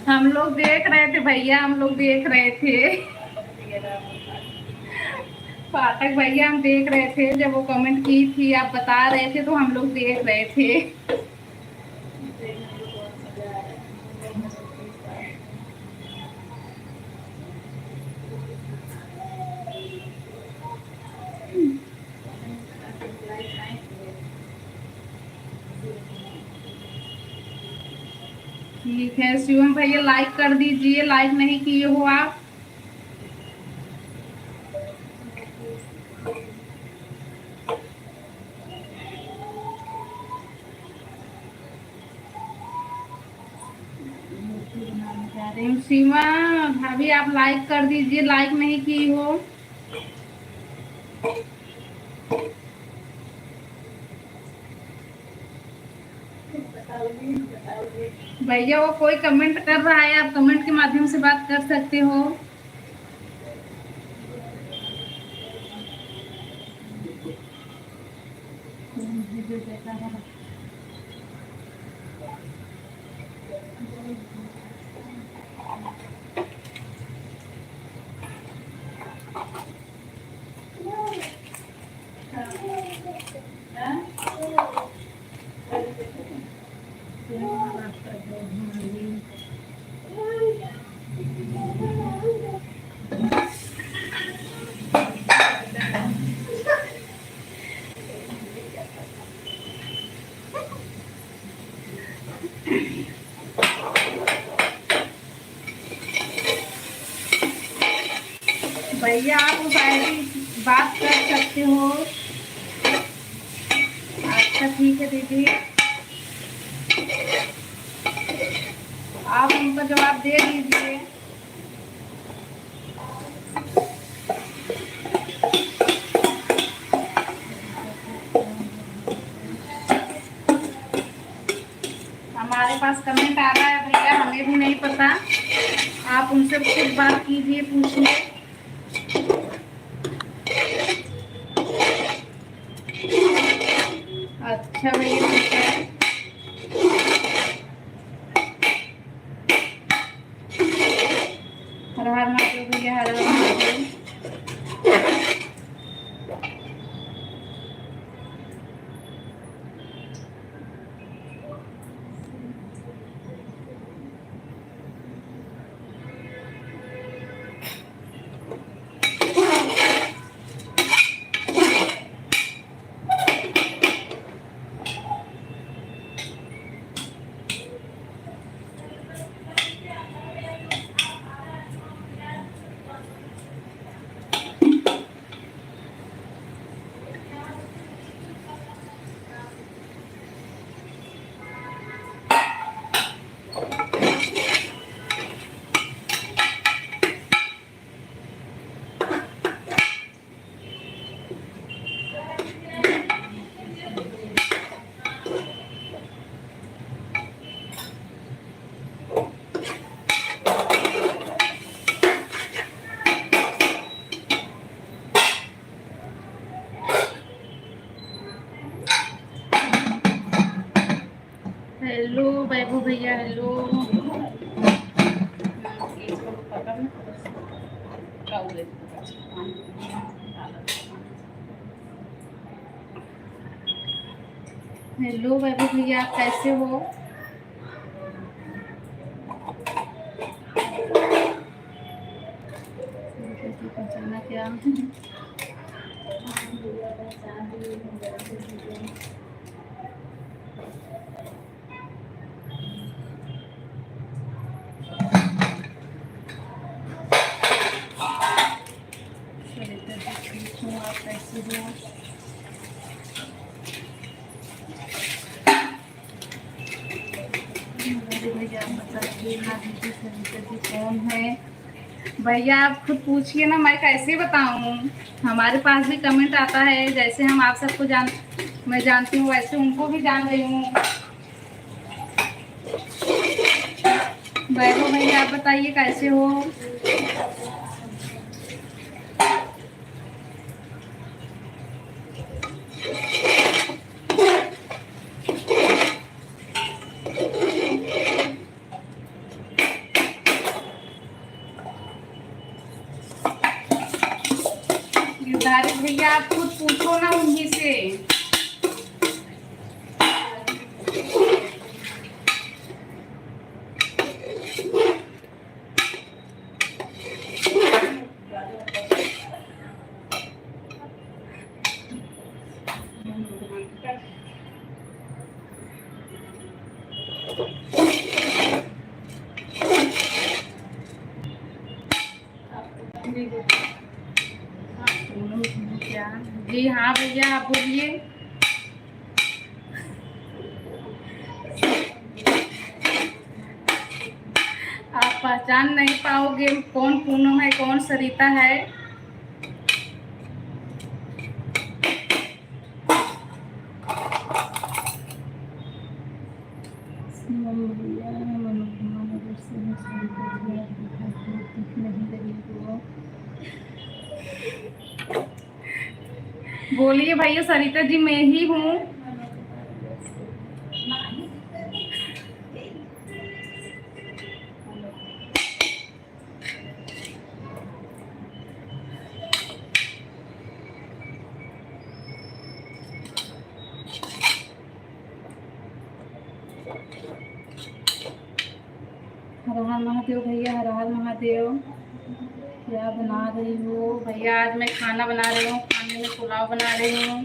हम लोग देख रहे थे भैया, हम लोग देख रहे थे। पाठक भैया हम देख रहे थे जब वो कमेंट की थी, आप बता रहे थे तो हम लोग देख रहे थे। ठीक है शिवम भैया, लाइक कर दीजिए, लाइक नहीं किए हो आप। सीमा भाभी आप लाइक कर दीजिए, लाइक नहीं की हो। भैया वो कोई कमेंट कर रहा है, आप कमेंट के माध्यम से बात कर सकते हो। भैया आप उस आईडी बात कर सकते हो। अच्छा ठीक है दीदी, आप उनका जवाब दे दीजिए। हमारे पास कमेंट आ रहा है भैया, हमें भी नहीं पता, आप उनसे खुद बात कीजिए, पूछिए। अच्छा भैया ठीक है। हर हर महादेव भैया, हर हर महादेव। हेलो वैभव भैया, हेलो। हेलो वैभव भैया, आप कैसे हो? पहचाना क्या? आप कैसे हो? भैया बताइए ना दीदी, सरिता जी कौन है? भैया आप खुद पूछिए ना, मैं कैसे बताऊं? हमारे पास भी कमेंट आता है, जैसे हम आप सबको मैं जानती हूँ वैसे उनको भी जान रही हूँ। वैभव भैया आप बताइए कैसे हो? भैया आप खुद पूछो ना उन्हीं से। क्या जी हाँ भैया आप बोलिए। आप पहचान नहीं पाओगे कौन पूनम है कौन सरिता है। बोलिए भैया सरिता जी मैं ही हूँ। हर हर महादेव भैया हर हर महादेव। क्या बना रही हो भैया? आज मैं खाना बना रही हूँ, खाने में पुलाव बना रही हूँ।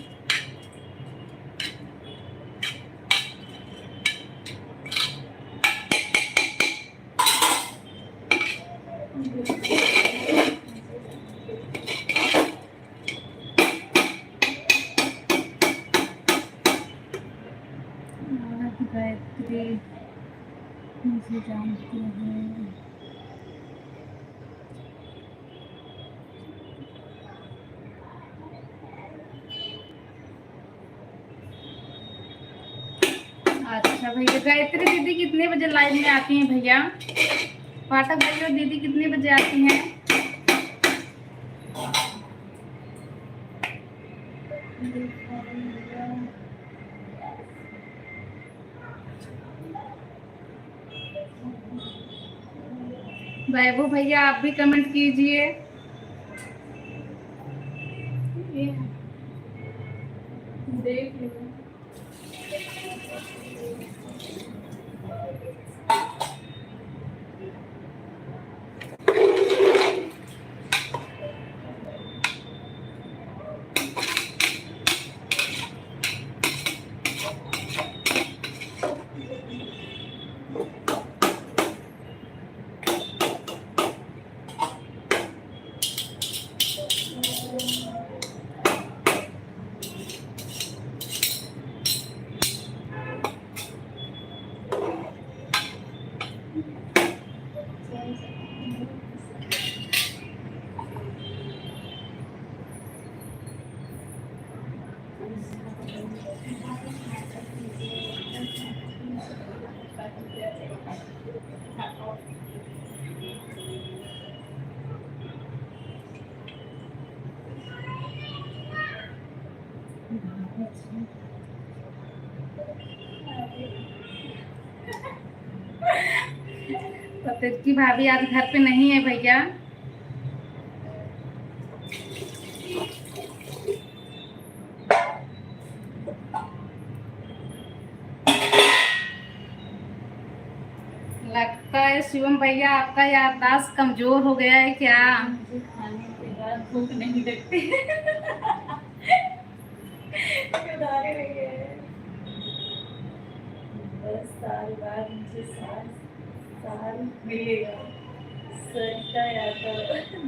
गायत्री मुझे जानती है। अच्छा भैया गायत्री दीदी कितने बजे लाइव में आती हैं भैया? पाठक भैया दीदी कितने बजे आती हैं? वैभव भैया आप भी कमेंट कीजिए। देख लीजिए। पतेज की भाभी आज घर पे नहीं है भैया। लगता है शिवम भैया आपका याददाश्त कमजोर हो गया है क्या? मुझे खाने के बाद भूख नहीं लगती। किनारे में गए। 10 साल बाद मुझे साल मिलेगा। सरिता यादव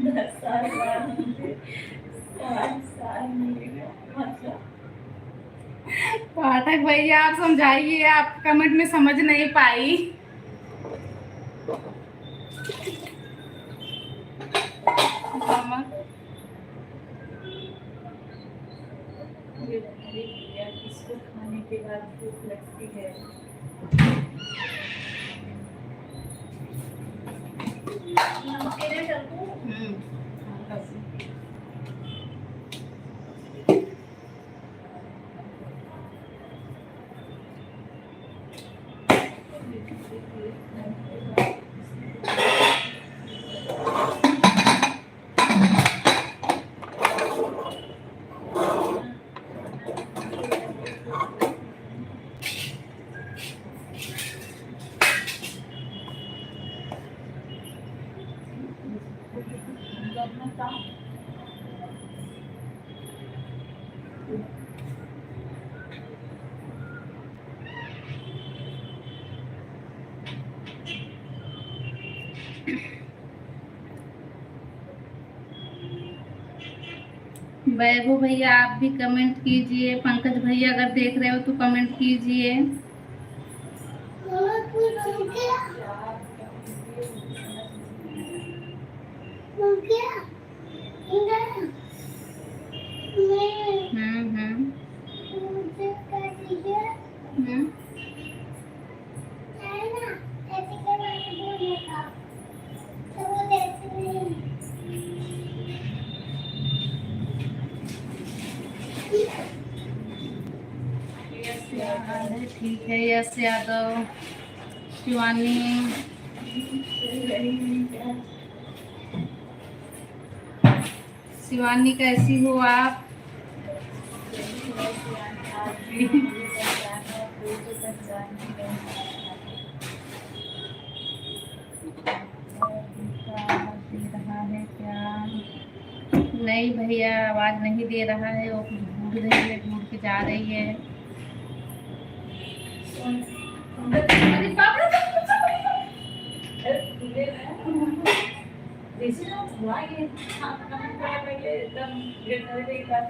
10 साल बाद मुझे 60 साल मिलेगा। मतलब पाठक भैया आप समझाइए, आप कमेंट में समझ नहीं पाई। मामा इसको खाने के बाद भूख लगती है। वैभव भैया आप भी कमेंट कीजिए। पंकज भैया अगर देख रहे हो तो कमेंट कीजिए। हम्म। ठीक है। यस यादव, शिवानी, शिवानी कैसी हो आप? रहा है क्या? नहीं भैया, आवाज नहीं दे रहा है। वो ढूंढ रही है, ढूंढ के जा रही है।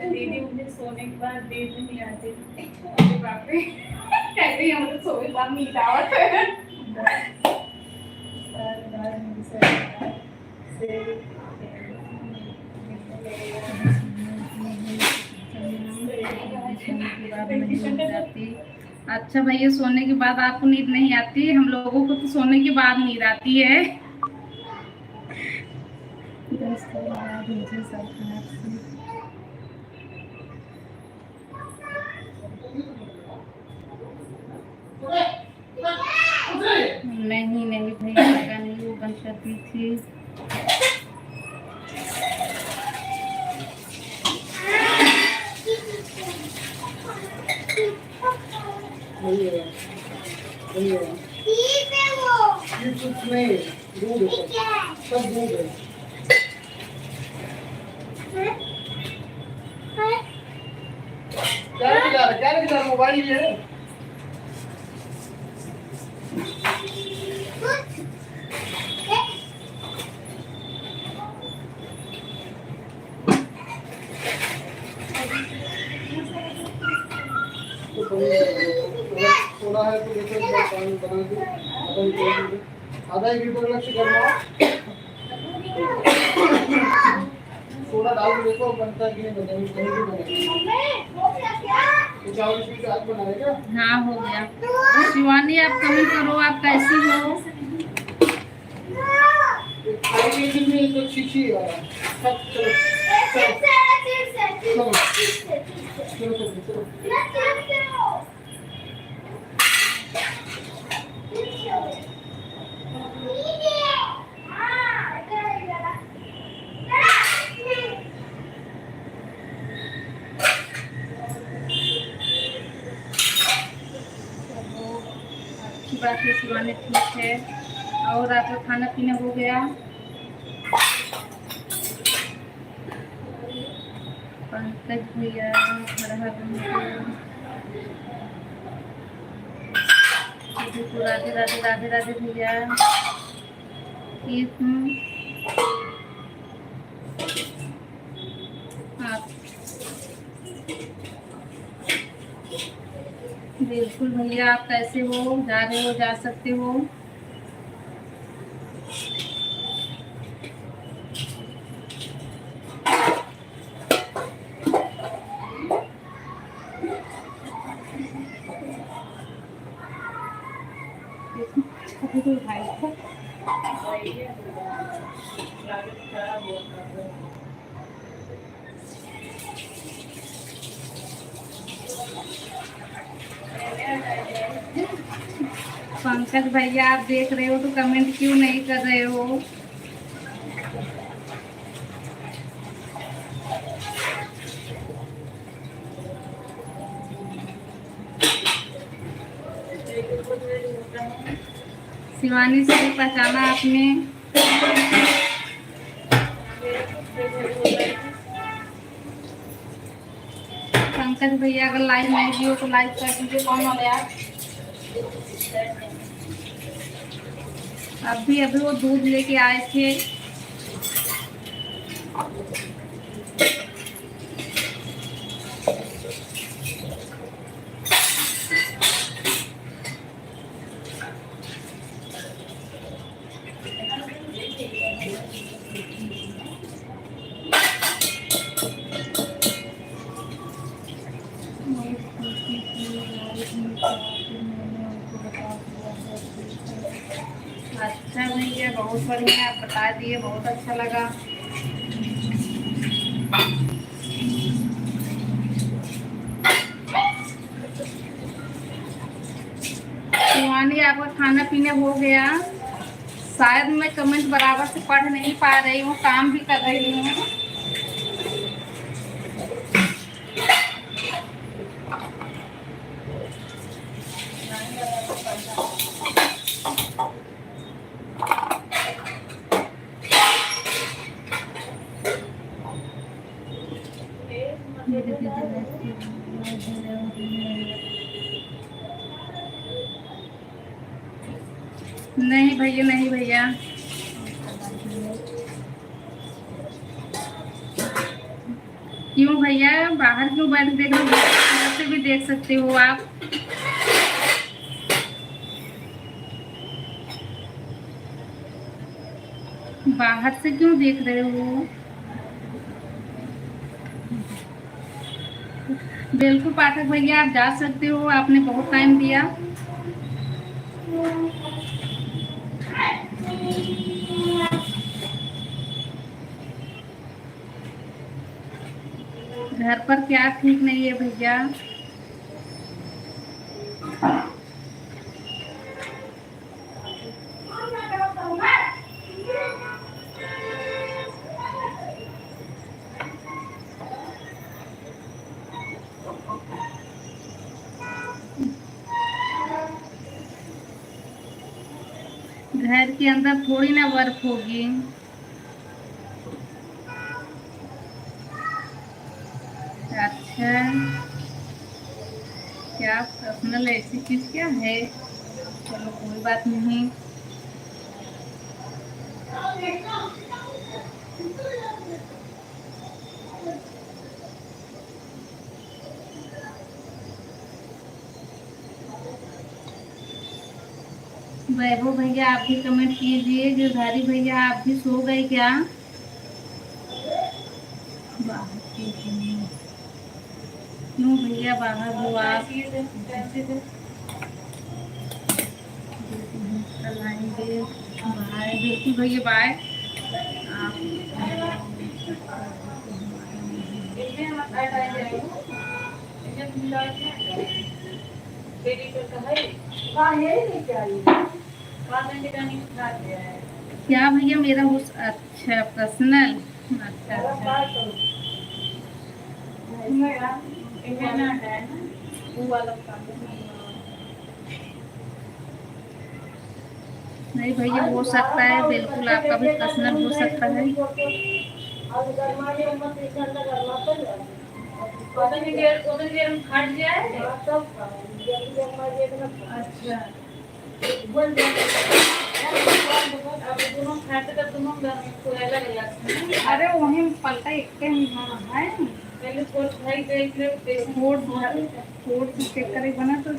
दीदी मुझे सोने के बाद नींद नहीं आती। सोने के बाद नींद आवत है। अच्छा भैया, सोने के बाद आपको नींद नहीं आती, हम लोगों को तो सोने के बाद नींद आती है। नहीं नहीं भैया, लगा नहीं, वो बंद कर दी थी। क्या मोबाइल है? सोना है तो देखो बना दो, आधा एक लीटर लक्ष्य करना। सोना डाल के देखो बनता है कि नहीं बनता है। कहीं भी बनेगा तो चावल की आज बनाएगा। हाँ हो गया। शिवानी आप कमेंट करो, आप कैसी हो? खाई के में तो छिछी है सब। चलो अच्छी बात है शिवानी, ठीक है। और आपका खाना पीना हो गया? पंकज भैया राधे राधे राधे राधे भैया। बिल्कुल भैया, आप कैसे हो? जा रहे हो, जा सकते हो। पंकज भैया आप देख रहे हो तो कमेंट क्यों नहीं कर रहे हो? शिवानी से भी पहचाना आपने। पंकज भैया अगर लाइव नहीं भी हो तो लाइव कर दीजिए। कौन वाले आप? अभी अभी वो दूध लेके आए थे। अच्छा भैया, बहुत बढ़िया, आप बता दिए, बहुत अच्छा लगा। शिवानी आपका खाना पीना हो गया? शायद मैं कमेंट बराबर से पढ़ नहीं पा रही हूँ, काम भी कर रही हूँ। नहीं भैया, नहीं भैया। क्यों भैया, बाहर क्यों बैठ देख रहे हो? ऐसे भी देख सकते हो आप। बाहर से क्यों देख रहे हो? बिल्कुल पाठक भैया, आप जा सकते हो, आपने बहुत टाइम दिया। घर पर क्या ठीक नहीं है भैया? घर के अंदर थोड़ी ना वर्क होगी। अच्छा, क्या पर्सनल ऐसी चीज क्या है? चलो कोई बात नहीं। वैभव भैया आप भी कमेंट कीजिए। गिरधारी भैया आप भी सो गए क्या? क्यों भैया बाहर हो आप? कल आएंगे। बाय, बिल्कुल भैया, बाय। क्या भैया मेरा हो? अच्छा, पर्सनल। अच्छा अच्छा। नहीं भैया, हो सकता है, बिल्कुल आपका भी पर्सनल हो सकता है। अरे वही पलटा एक है। चेक करे बना तो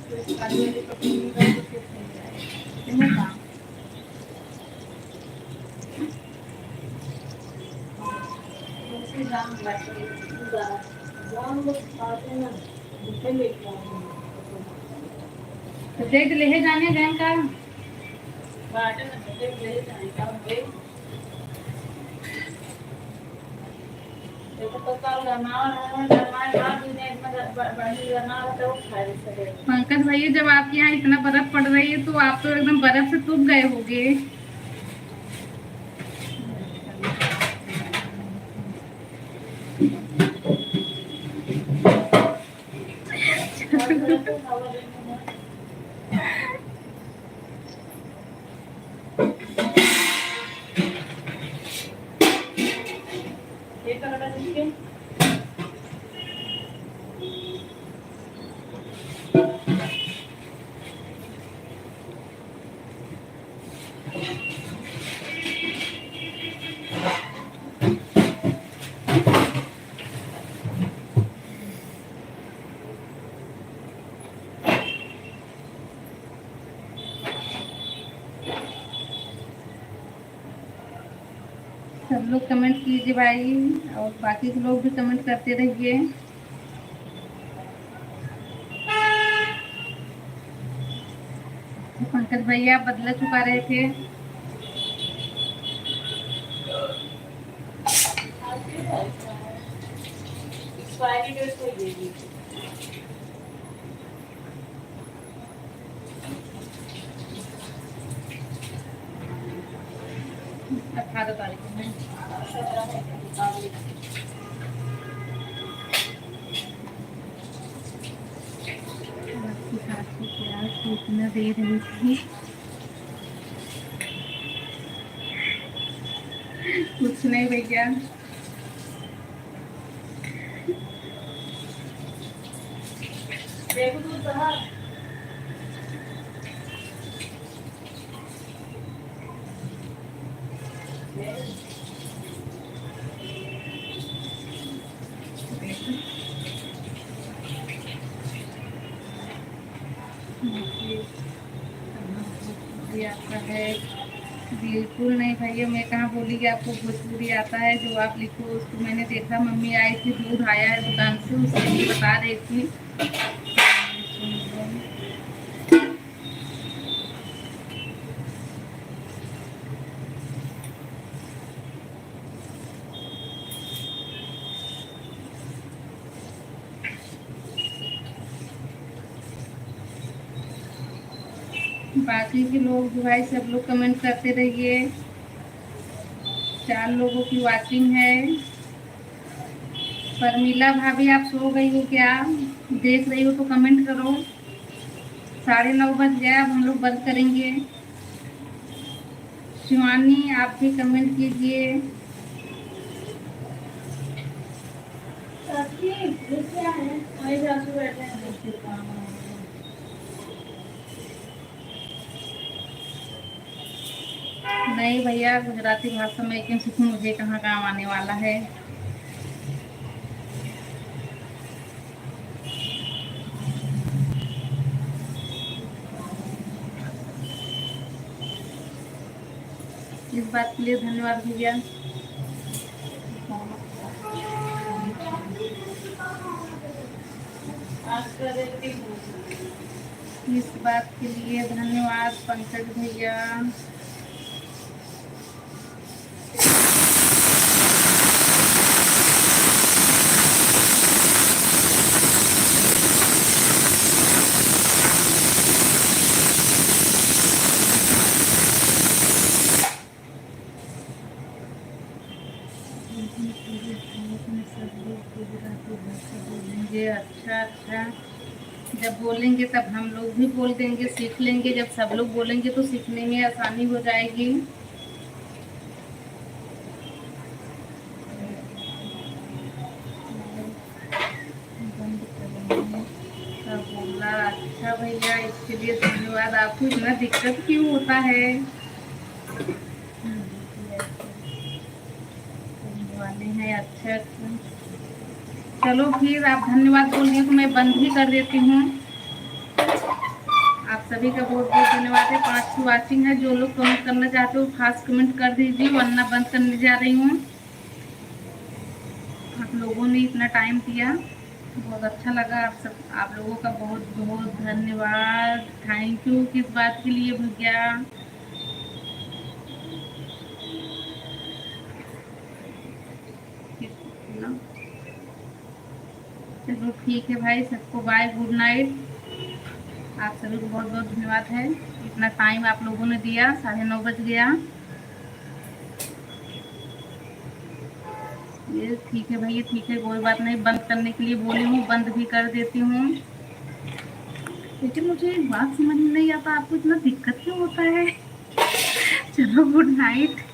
देख ले जाने गए का। पंकज भैया, जब आपके यहाँ इतना बर्फ पड़ रही है तो आप तो एकदम बर्फ से टूट गए होंगे। सब लोग कमेंट कीजिए भाई, और बाकी के लोग भी कमेंट करते रहिए। पंकज भैया बदला चुका रहे थे। एक्सपायरी डेट कोई देगी। 18 तारीख में। इतना दे रही थी, कुछ नहीं भैया। देखो तो बाहर भोजपुरी आता है? बिल्कुल नहीं भैया, मैं कहाँ बोली कि आपको भोजपुरी आता है। जो आप लिखो उसको मैंने देखा, मम्मी आई थी, दूध आया है दुकान से, उसके लिए बता रही थी। बाकी के लोग जो भाई सब लोग कमेंट करते रहिए। 4 लोगों की वाचिंग है। परमीला भाभी आप सो गई हो क्या? देख रही हो तो कमेंट करो। 9:30 बज गया, अब हम लोग बंद करेंगे। शिवानी आप भी कमेंट कीजिए। क्या है? वही सासू बैठे हैं। नहीं भैया, गुजराती भाषा में क्यों सीखूं, मुझे कहाँ काम आने वाला है। इस बात के लिए धन्यवाद भैया। आज कर देती हूँ। इस बात के लिए धन्यवाद पंकज भैया। बोलेंगे अच्छा अच्छा, जब बोलेंगे तब हम लोग भी बोल देंगे, सीख लेंगे। जब सब लोग बोलेंगे तो सीखने में आसानी हो जाएगी। बंद करेंगे सब बोला। अच्छा भैया, इसके लिए धन्यवाद। आपको इतना दिक्कत क्यों होता है? वाले हैं अच्छा अच्छा। चलो फिर आप धन्यवाद बोलिए तो मैं बंद ही कर देती हूँ। आप सभी का बहुत बहुत धन्यवाद है। 5 की वाचिंग है। जो लोग कमेंट करना चाहते हो खास कमेंट कर दीजिए, वरना बंद करने जा रही हूँ। आप लोगों ने इतना टाइम दिया, बहुत अच्छा लगा। आप लोगों का बहुत बहुत धन्यवाद। Thank you. किस बात के लिए भैया? चलो ठीक है भाई, सबको बाय, गुड नाइट। आप सभी को बहुत बहुत धन्यवाद है, इतना टाइम आप लोगों ने दिया। 9:30 बज गया। ये ठीक है भैया, ठीक है, कोई बात नहीं। बंद करने के लिए बोली हूँ, बंद भी कर देती हूँ। लेकिन मुझे एक बात समझ में नहीं आता, आपको इतना दिक्कत क्यों होता है? चलो गुड नाइट।